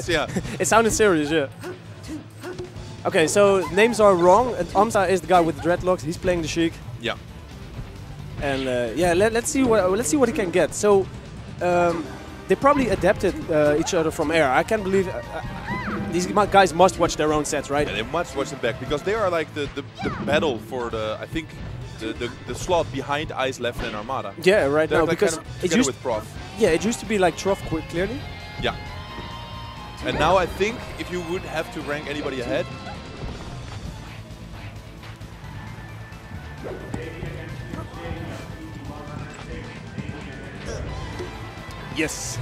Yeah. It sounded serious, yeah. Okay, so names are wrong. And Amsah is the guy with the dreadlocks. He's playing the Sheik. Yeah. And yeah, let's see what he can get. So they probably adapted each other from air. I can't believe these guys must watch their own sets, right? Yeah, they must watch them back because they are like the battle for the, I think, the slot behind Ice, Left, and Armada. Yeah, right now, like because kind of it used with Prof. Yeah, it used to be like Trif clearly. Yeah. And now I think if you would have to rank anybody ahead, yes,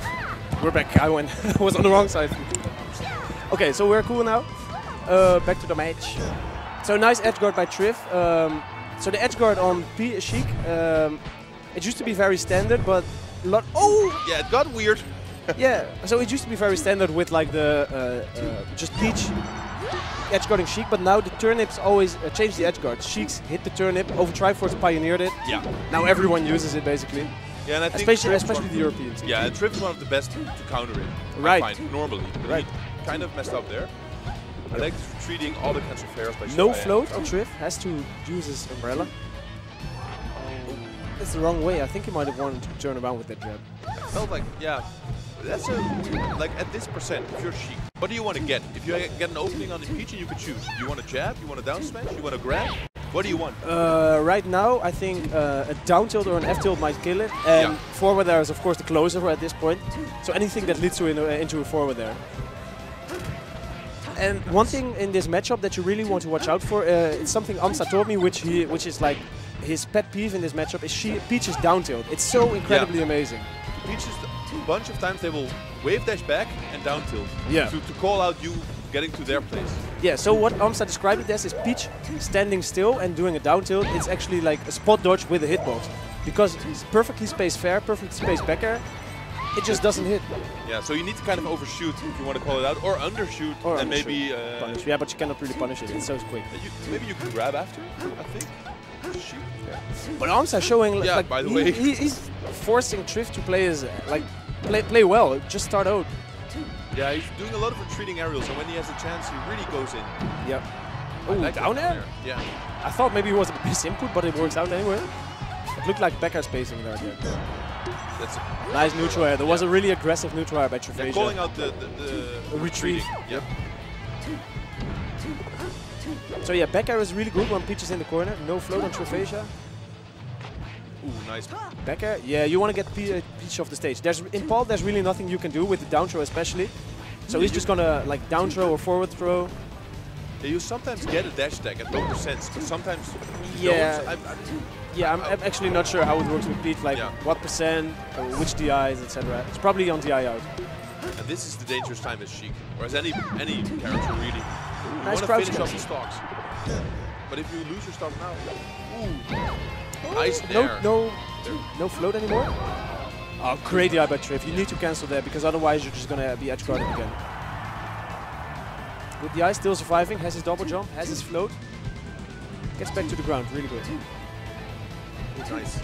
we're back. I was on the wrong side. Okay, so we're cool now. Back to the match. So nice edge guard by Trif. So the edge guard on Sheik, it used to be very standard, but a lot. Oh! Yeah, it got weird. Yeah, so it used to be very standard with like the just Peach edge guarding Sheik, but now the turnips always change the edge guard. Sheik's hit the turnip, over Triforce pioneered it. Yeah. Now everyone uses it basically. Yeah, and I think especially the Europeans. Yeah, and Trif is one of the best to counter it. Right. I find, normally. But right. He kind of messed up there. I like treating all the cancel flares by no float on Trif, has to use his umbrella. That's the wrong way. I think he might have wanted to turn around with that jab. I felt like, yeah, that's like at this percent, if you're Sheik, what do you want to get? If you get an opening on the Peach, you could choose. You want a jab, you want a down smash, you want a grab? What do you want? Right now, I think a down tilt or an F tilt might kill it. And forward air is, of course, the closer at this point. So anything that leads to into a forward air. And one thing in this matchup that you really want to watch out for, it's something Amsah told me, which is like his pet peeve in this matchup, is Peach's down tilt. It's so incredibly amazing. Peach's a bunch of times they will wave dash back and down tilt to call out you getting to their place. Yeah, so what Amsah described it as is Peach standing still and doing a down tilt. It's actually like a spot dodge with a hitbox. Because it's perfectly spaced fair, perfectly spaced back air, it just doesn't hit. Yeah, so you need to kind of overshoot if you want to call it out, or undershoot, or and maybe punish. Yeah, but you cannot really punish it. It's so quick. Maybe you can grab after, I think. Shoot. Yeah. But Amsah showing like by the way, he's forcing Trif to play his play well. Just start out. Yeah, he's doing a lot of retreating aerials, and when he has a chance, he really goes in. Yep. Oh, like down air? Yeah. I thought maybe it was a best input, but it works out anyway. It looked like back air spacing there. That's a nice neutral air. There was a really aggressive neutral air by Trif. Yeah, calling out the retreat. Yep. So yeah, back air is really good when Peach is in the corner. No float on Trif. Ooh, nice. Back air? Yeah, you want to get Peach off the stage. In Paul, there's really nothing you can do with the down throw especially. So he's just gonna like down throw or forward throw. Yeah, you sometimes get a dash attack at low percents, but sometimes I'm actually not sure how it works with Peach, like what percent, which DIs, etc. It's probably on DI out. And this is the dangerous time as Sheik, or as any character really. You nice want to finish off the stocks. But if you lose your stock now, nice there. No float anymore? Oh, great DI by Trif. You need to cancel that because otherwise you're just gonna be edge guarded again. Good DI, still surviving, has his double jump, has his float. Gets back to the ground, really good. Nice.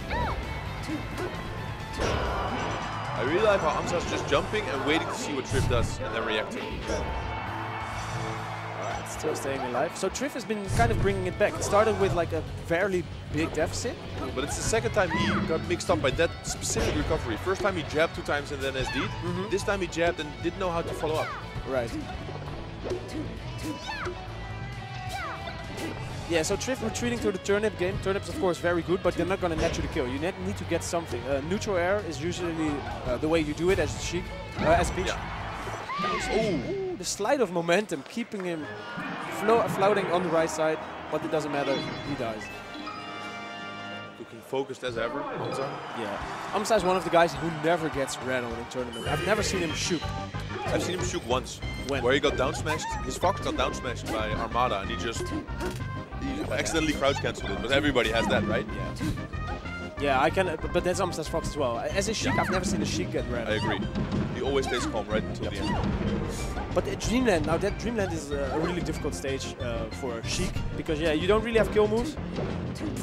I really like how Amsah's just jumping and waiting to see what Trif does and then reacting. Alright, still staying alive. So Trif has been kind of bringing it back. It started with like a fairly big deficit. But it's the second time he got mixed up by that specific recovery. First time he jabbed 2 times and then SD'd. This time he jabbed and didn't know how to follow up. Right. Yeah, so Trif retreating to the turnip game. Turnips, of course, very good, but they're not going to net you the kill. You need to get something. Neutral air is usually the way you do it as Sheik, as Peach. Oh, the slide of momentum, keeping him floating on the right side, but it doesn't matter. He dies. Looking focused as ever, Amsah. Yeah. Amsah is one of the guys who never gets ran on in tournament. I've never seen him shoot. I've seen him shoot once. When? Where he got down smashed. His Fox got down smashed by Armada, and he accidentally crouch cancelled it. But everybody has that, right? Yeah. Yeah, I can, but that's Amsah's Fox as well. As a Sheik, I've never seen a Sheik get ran. I agree. He always stays calm right until the end. But Dreamland, now that Dreamland is a really difficult stage for Sheik because you don't really have kill moves.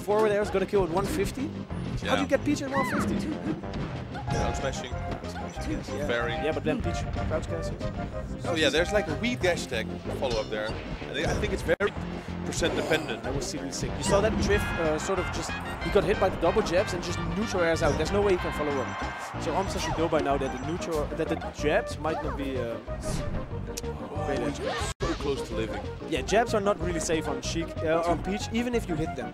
Forward air is gonna kill at 150. How do you get Peach at 150? Down smashing. guess. Yeah. Very. Yeah, but then Peach crouch cancels. So yeah, there's like a wee dash tag follow up there. And I think it's very percent dependent. That was seriously sick. You saw that Trif sort of just, he got hit by the double jabs and just neutral airs out. There's no way he can follow up. So Amsah should know by now that the jabs might not be great edge. So close to living. Yeah, jabs are not really safe on Sheik, on Peach, even if you hit them.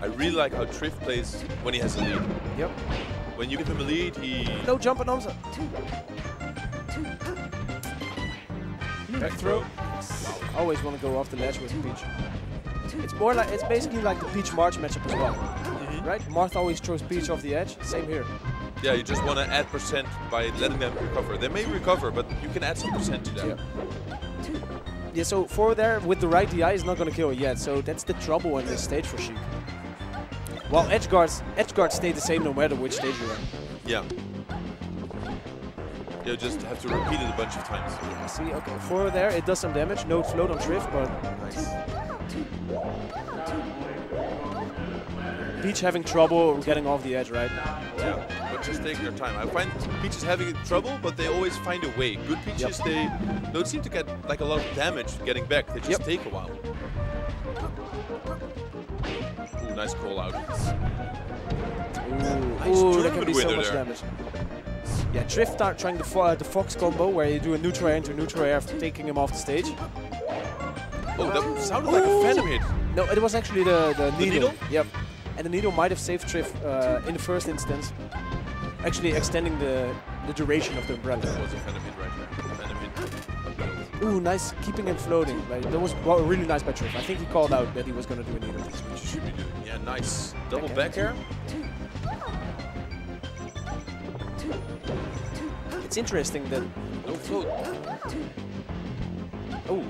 I really like how Trif plays when he has a lead. Yep. When you give him a lead, he... No jump on Amsah. Back throw. Always want to go off the ledge with Peach. It's more like, it's basically like the Peach March matchup as well. Right? Marth always throws Peach off the edge. Same here. Yeah, you just want to add percent by letting them recover. They may recover, but you can add some percent to them. Yeah, so forward there with the right DI is not going to kill it yet. So that's the trouble on this stage for Sheik. While edge guards stay the same no matter which stage you're in. Yeah. You just have to repeat it a bunch of times. Yeah, see, okay, forward there, it does some damage. No float on Trif, but nice. Peach having trouble getting off the edge, right? Yeah, but just take their time. I find Peach is having trouble, but they always find a way. Good Peaches, they don't seem to get like a lot of damage getting back. They just take a while. Ooh, nice call out. Ooh, that can be so much damage. Yeah, Trif trying the Fox combo where you do a neutral air into neutral air, taking him off the stage. Oh, that sounded like a Phantom hit. No, it was actually the needle. Needle? Yep. And the needle might have saved Trif in the first instance, actually extending the duration of the umbrella. That was a Phantom hit right there. Phantom hit. Ooh, nice, keeping him floating. Like, that was really nice by Trif. I think he called out that he was going to do a needle. That's what you should be doing. Yeah, nice. Double back air. It's interesting that... No float. Oh,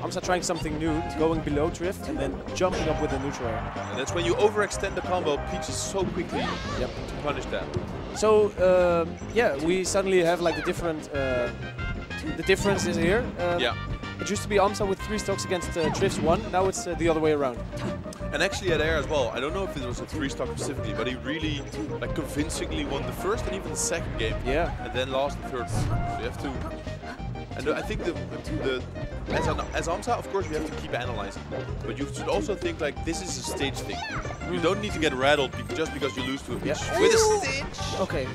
Amsah trying something new, going below Trif and then jumping up with a neutral air. And that's when you overextend the combo, Peach is so quickly to punish that. So, yeah, we suddenly have like the different... the difference is here. Yeah. It used to be Amsah with 3 stocks against Trif's 1, now it's the other way around. And actually at air as well, I don't know if it was a 3-stock specifically, but he really like convincingly won the first and even the second game. Yeah. And then lost the third one. So you have to... And I think as Amsah, of course, you have to keep analyzing. But you should also think like this is a stage thing. You don't need to get rattled just because you lose to a Peach. With a stage! Okay.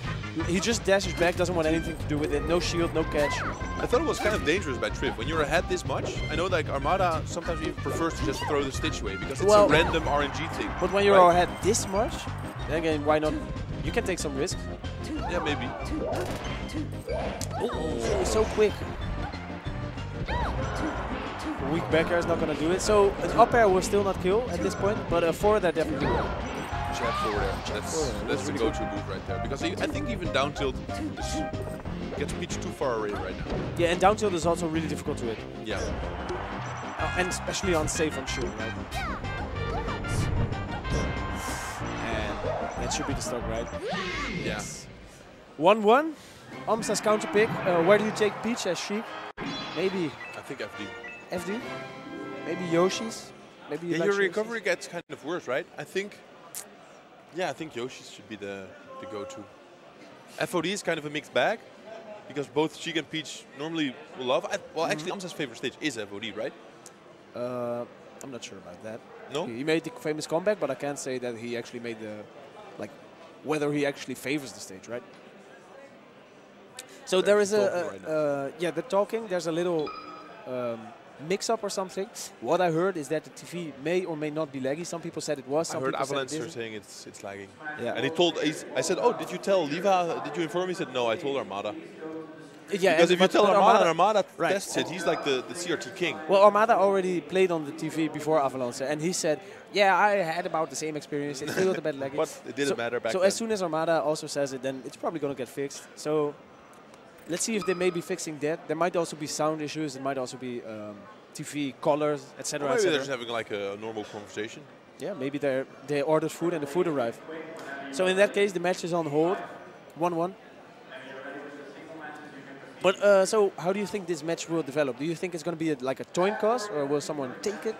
He just dashes back, doesn't want anything to do with it. No shield, no catch. I thought it was kind of dangerous by Trif. When you're ahead this much, I know like Armada sometimes even prefers to just throw the stitch away because it's a random RNG thing. But when you're ahead this much, then again, why not? You can take some risks. Yeah, maybe. Oh, so quick. A weak back air is not going to do it. So an up air will still not kill at this point, but a forward air definitely will. Jab forward air. That's the go-to move right there. Because I think even down tilt gets Peach too far away right now. Yeah, and down tilt is also really difficult to hit. Yeah. And especially unsafe on shield, right? And that should be the stock, right? Yeah. 1-1. Amsah's counter pick. Where do you take Peach as Sheik? Maybe. I think FD. FD? Maybe Yoshi's? Maybe your recovery gets kind of worse, right? I think Yoshi's should be the go-to. FOD is kind of a mixed bag because both Sheik and Peach normally will love. Well, actually, Amsah's favorite stage is FOD, right? I'm not sure about that. No? He made the famous comeback, but I can't say that he actually made the, like, whether he actually favors the stage, right? So there is the talking, there's a little mix-up or something. What I heard is that the TV may or may not be laggy. Some people said it was. Some I heard people Avalanche saying it's lagging. Yeah. And I said, oh, did you tell Liva? Did you inform me? He said, no, I told Armada. Yeah, because if you tell Armada and Armada right. tests it, he's like the CRT king. Well, Armada already played on the TV before Avalanche, and he said, yeah, I had about the same experience. It's still a bit laggy. But it didn't matter back then. So as soon as Armada also says it, then it's probably going to get fixed. So let's see if they may be fixing that. There might also be sound issues. There might also be TV colors, etc. Maybe they're just having like a normal conversation. Yeah, maybe they ordered food and the food arrived. So in that case, the match is on hold, 1-1. But so how do you think this match will develop? Do you think it's going to be like a coin toss, or will someone take it?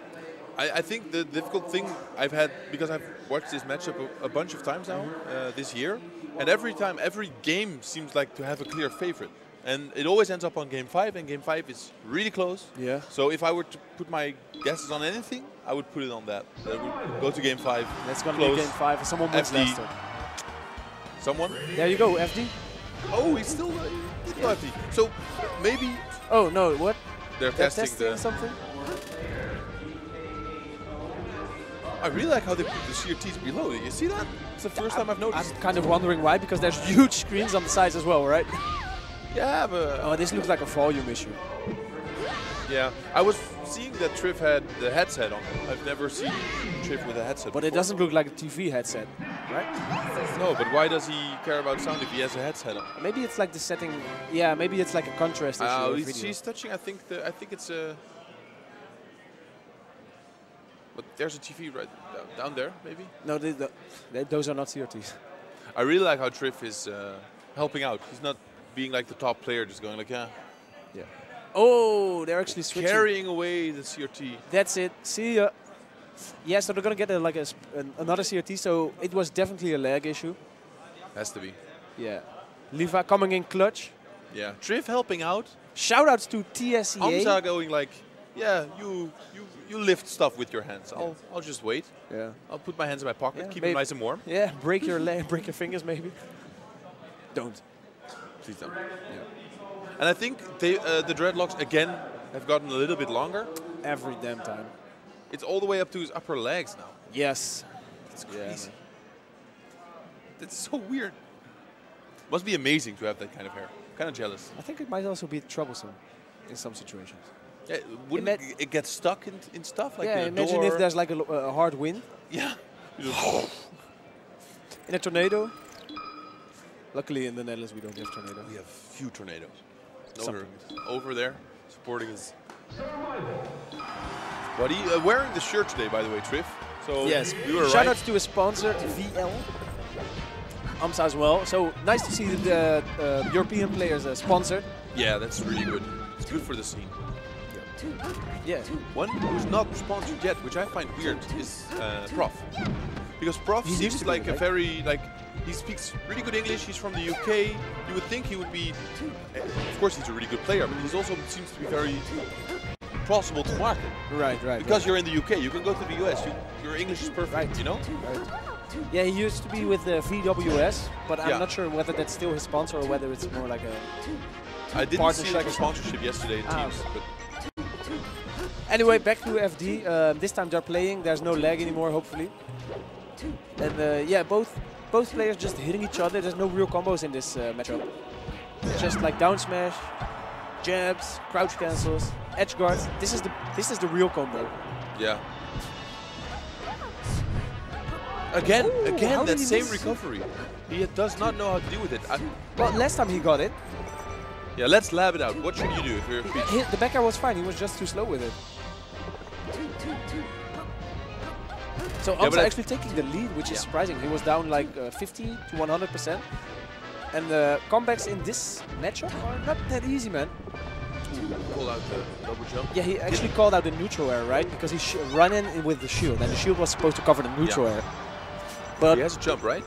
I think the difficult thing I've had, because I've watched this matchup a bunch of times now this year, and every time, every game seems like to have a clear favorite. And it always ends up on game 5, and game 5 is really close. Yeah. So if I were to put my guesses on anything, I would put it on that. I would go to game 5. That's going to be game 5. And someone wins FD. Leicester. Someone? There you go, FD. Oh, he's still FD. So maybe... Oh, no, what? They're testing something? I really like how they put the CRTs below. You see that? It's the first time I've noticed. I'm kind of wondering why, because there's huge screens on the sides as well, right? Yeah, but... Oh, this looks like a volume issue. Yeah, I was seeing that Trif had the headset on. I've never seen Trif with a headset But before. it doesn't look like a TV headset, right? No, but why does he care about sound if he has a headset on? Maybe it's like the setting. Yeah, maybe it's like a contrast issue. He's touching. I think it's a. But there's a TV right down there, maybe. No, those are not CRTs. I really like how Trif is helping out. He's not being like the top player, just going like, yeah. Yeah. Oh, they're actually switching. Carrying away the CRT. That's it. See ya. Yeah, so they're gonna get another CRT. So it was definitely a lag issue. Has to be. Yeah. Liva coming in clutch. Yeah. Trif helping out. Shoutouts to TSEA. Amsah going like, yeah, you lift stuff with your hands. I'll just wait. Yeah. I'll put my hands in my pocket, Yeah, keep them nice and warm. Yeah, break your leg, break your fingers maybe. Don't. Please don't. Yeah. And I think they, the dreadlocks again have gotten a little bit longer. Every damn time. It's all the way up to his upper legs now. Yes. It's crazy. That's so weird. Must be amazing to have that kind of hair. Kind of jealous. I think it might also be troublesome in some situations. Yeah, wouldn't it get stuck in stuff? Like yeah, imagine if there's like a hard wind. Yeah. In a tornado. Luckily in the Netherlands we don't have tornadoes. We have few tornadoes. Over there, supporting us. But he wearing the shirt today, by the way, Trif. So yes, you were shout right. out to a sponsor, VL. Amsah as well. So nice to see the European players sponsored. Yeah, that's really good. It's good for the scene. Yeah. One who's not sponsored yet, which I find weird, is Prof. Because Prof seems like a very, he speaks really good English, he's from the UK. You would think he would be, of course he's a really good player, but he's also seems to be very possible to market. Right. Because you're in the UK, you can go to the US, your English is perfect, you know? Right. Yeah, he used to be with VWS, but I'm not sure whether that's still his sponsor or whether it's more like a I didn't see like a sponsorship yesterday in Teams. But anyway, back to FD. This time they're playing. There's no lag anymore, hopefully. And yeah, both players just hitting each other. There's no real combos in this matchup. Just like down smash, jabs, crouch cancels, edge guards. This is the real combo. Yeah. Again, how that did he same miss? recovery. He does not know how to deal with it. Well, last time he got it. Yeah, let's lab it out. What should you do if you're a Peach? The back air was fine. He was just too slow with it. So Amsah actually taking the lead, which is surprising. He was down like 50 to 100%. And the comebacks in this matchup are not that easy, man. Pull out the double jump. Yeah, he actually called out the neutral air, right? Because he ran in with the shield, and the shield was supposed to cover the neutral air. But he has a jump, right?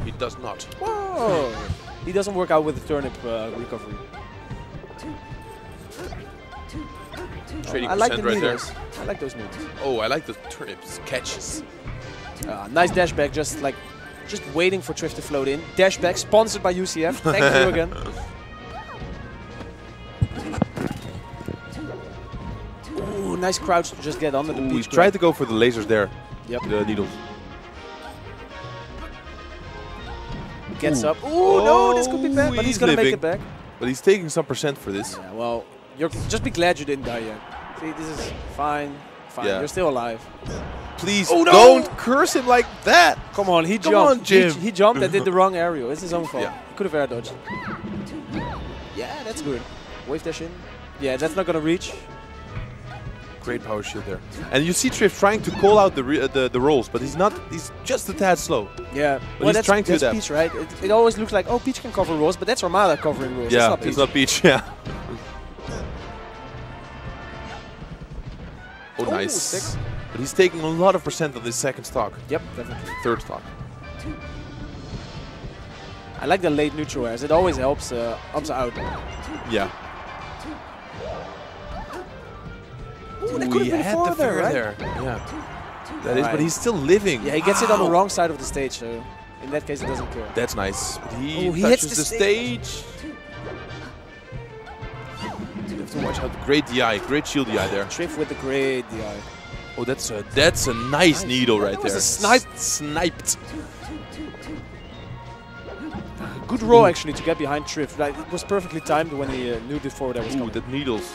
He does not. Whoa! He doesn't work out with the turnip recovery. Trading I like the right needles. there. I like those needles. Oh, I like the turnips catches. Nice dash back, just waiting for Trif to float in. Dash back, sponsored by UCF. Thank you again. Ooh, nice crouch to just get under the He tried to go for the lasers there. Yep. The needles. Gets up. Ooh, no, this could be bad, but he's gonna make it back. But he's taking some percent for this. Yeah, well, just be glad you didn't die yet. See, this is fine. Yeah. You're still alive. Please don't curse him like that. Come on, he jumped. Come on, Jim. He jumped and did the wrong aerial. It's his own fault. Yeah. He could have air dodged. Yeah, that's good. Wave dash in. Yeah, that's not gonna reach. Great power shield there. And you see Trif trying to call out the rolls, but he's not. He's just a tad slow. Yeah, but he's trying to adapt. Peach, right? It always looks like, oh, Peach can cover rolls, but that's Armada covering rolls. Yeah, it's not Peach. Yeah. Oh, nice. Sick. But he's taking a lot of percent on this second stock. Yep, definitely. Third stock. I like the late neutral airs. It always helps Amsah out. Yeah. Ooh, that could have been had the farther, fair right? there. Yeah. That is, but he's still living. Yeah, he gets it on the wrong side of the stage, so in that case it doesn't kill. That's nice. But he hits touches the the stage. You have to watch out. Great DI. Great shield DI there. Trif with the great DI. Oh, that's a nice needle right there. That was a snipe. Sniped. Good roll actually to get behind Trif. Like, it was perfectly timed when he knew before that was coming. That needles.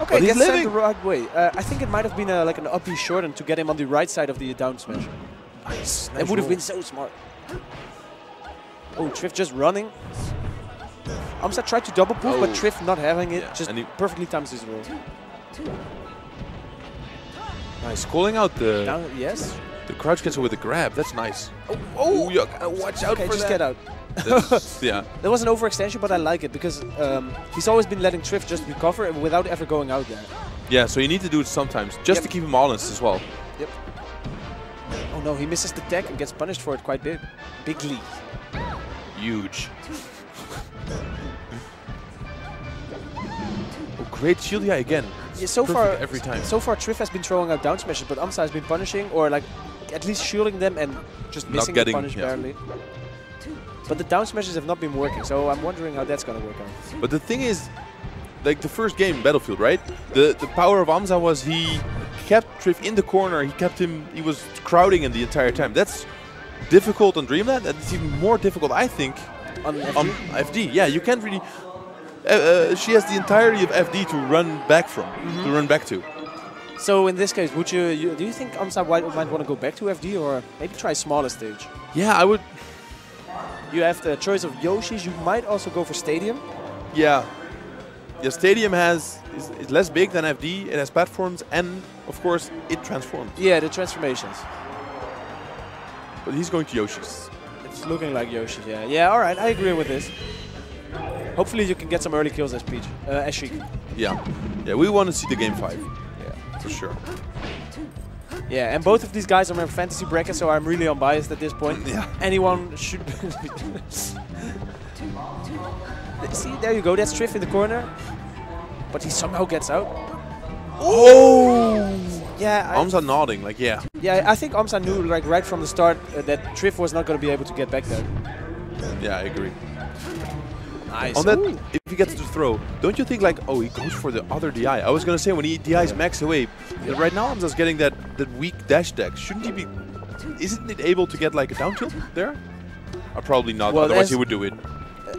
Okay, but he's gets sent living the right way. I think it might have been like an up B shorten to get him on the right side of the down smash. Nice. That would have been so smart. Oh, Trif just running. Amsah tried to double proof, but Trif not having it, just perfectly times his roll. Nice. Calling out the yes. The crouch cancel with the grab. That's nice. Oh, you gotta watch out for just that. Get out. Yeah. That was an overextension, but I like it because he's always been letting Trif just recover without ever going out there. Yeah, so you need to do it sometimes, just to keep him honest as well. Yep. Oh no, he misses the tech and gets punished for it quite bigly. Huge. Oh, great shield DI again. Yeah, so far, every time. So far, Trif has been throwing out down smashes, but Amsah has been punishing or like at least shielding them and just missing the punish barely. But the down smashes have not been working, so I'm wondering how that's gonna work out. But the thing is, like the first game, Battlefield, right? The power of Amsah was he kept Trif in the corner. He was crowding him the entire time. That's difficult on Dreamland, and it's even more difficult, I think, on FD. Yeah, you can't really. She has the entirety of FD to run back from, to run back to. So in this case, would do you think Amsah might want to go back to FD or maybe try a smaller stage? Yeah, I would. You have the choice of Yoshi's. You might also go for Stadium. Yeah. Yeah, Stadium is less big than FD. It has platforms, and of course, it transforms. Yeah, the transformations. But he's going to Yoshi's. It's looking like Yoshi. Yeah. Yeah. All right. I agree with this. Hopefully, you can get some early kills as Peach, as Sheik. Yeah. Yeah. We want to see the game 5. Yeah, for sure. Yeah, and both of these guys are in my fantasy bracket, so I'm really unbiased at this point. Yeah. Anyone should. See, there you go. That's Trif in the corner, but he somehow gets out. Oh! Yeah. Amsah nodding, like yeah. Yeah, I think Amsah knew like right from the start that Trif was not going to be able to get back there. Yeah, I agree. Nice. On that, if he gets to throw, don't you think like, oh, he goes for the other DI? I was gonna say when he DIs max away, but right now Amsah's getting that weak dash deck. Shouldn't he be? Isn't it able to get like a down tilt there? Probably not. Well, otherwise he would do it.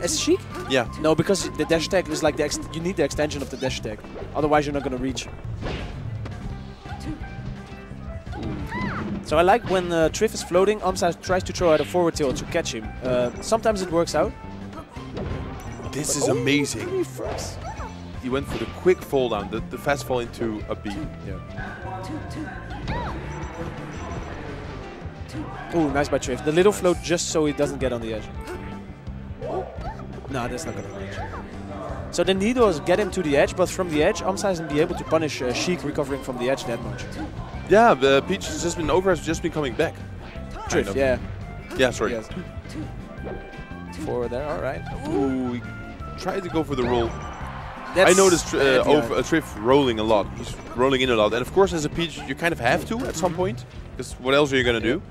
As Sheik? Yeah. No, because the dash tag is like you need the extension of the dash tag. Otherwise, you're not gonna reach. So I like when Trif is floating, Amsah tries to throw out a forward tilt to catch him. Sometimes it works out. This is amazing. He went for the quick fall down, the fast fall into a B. Yeah. Oh, nice by Trif. The little float just so he doesn't get on the edge. No, that's not gonna reach. So the needles get him to the edge, but from the edge, Amsah hasn't been able to punish Sheik recovering from the edge that much. Yeah, Peach has just been coming back. Trif, yeah. Yeah, sorry. Yes. Forward there, all right. Ooh, he tried to go for the roll. I noticed Trif rolling a lot. He's rolling in a lot. And of course, as a Peach, you kind of have to at some point. Because what else are you going to do?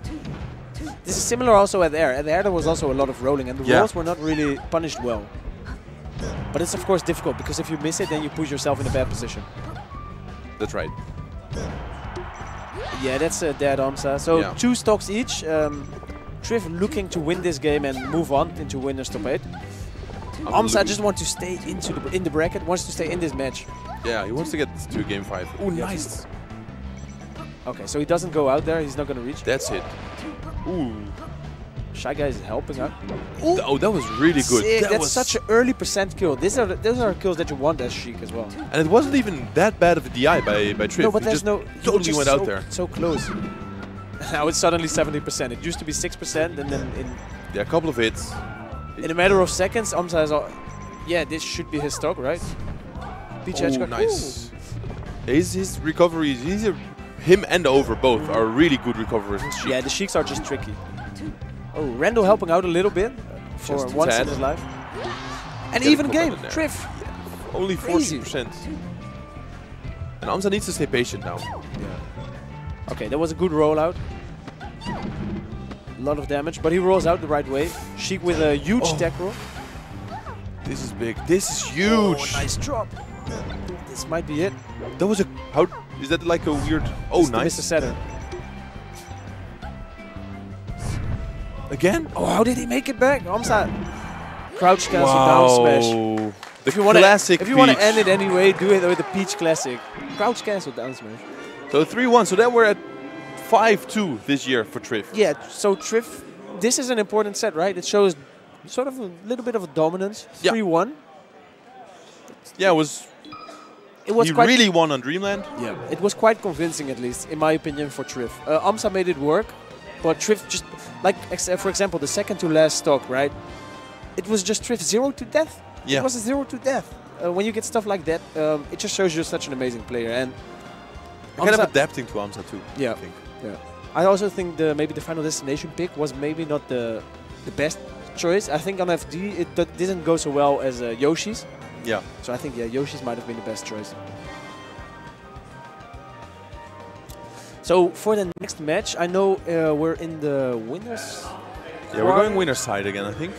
This is similar also at air. At air, there was also a lot of rolling. And the rolls were not really punished well. But it's, of course, difficult. Because if you miss it, then you put yourself in a bad position. That's right. Yeah, that's a dead Amsah. So 2 stocks each. Trif looking to win this game and move on into winner's top 8. Amsah just wants to stay in the bracket, wants to stay in this match. Yeah, he wants to get to game 5. Oh, nice. Okay, so he doesn't go out there. He's not going to reach. That's it. Ooh. Shy Guy is helping out. Ooh. Oh, that was really good. That's such an early % kill. Those are kills that you want as Sheik as well. And it wasn't even that bad of a DI by Trif. No, but there's no... Totally went out there. So close. Now it's suddenly 70%. It used to be 6%, and then in... Yeah, a couple of hits. In a matter of seconds, Amsah has... Yeah, this should be his stock, right? Peach edge guard. Nice. His recoveries, him and over both are really good recoverers. Yeah, the Sheiks are just tricky. Oh, Randall helping out a little bit for Just once tad. in his life. And Get a even comment game, in there. Trif. Only Crazy. 40%. And Amsah needs to stay patient now. Yeah. Okay, that was a good rollout. A lot of damage, but he rolls out the right way. Sheik with a huge tech roll. This is big. This is huge. Oh, nice drop. This might be it. That was a... How... Is that like a weird... Oh, nice. Mr. Setter. Again? Oh, how did he make it back? Amsah. Crouch cancel, down smash. The If you wanna, classic if you want to Peach. end it anyway, do it with the Peach classic. Crouch cancel, down smash. So 3-1. So then we're at 5-2 this year for Trif. Yeah, so Trif, this is an important set, right? It shows sort of a little bit of a dominance. Yeah. 3-1. Yeah, it was he quite really won on Dreamland. Yeah, it was quite convincing, at least, in my opinion, for Trif. Amsah made it work, but Trif just, like, for example, the second to last stock, right? It was just Trif 0 to death. Yeah. It was a 0 to death. When you get stuff like that, it just shows you're such an amazing player. And Kind of Amsah- adapting to Amsah too. Yeah. I think. Yeah. I also think maybe the Final Destination pick was maybe not the best choice. I think on FD it didn't go so well as Yoshi's. Yeah. So I think Yoshi's might have been the best choice. So for the next match, I know we're in the winners. Yeah, we're going winner's side again, I think.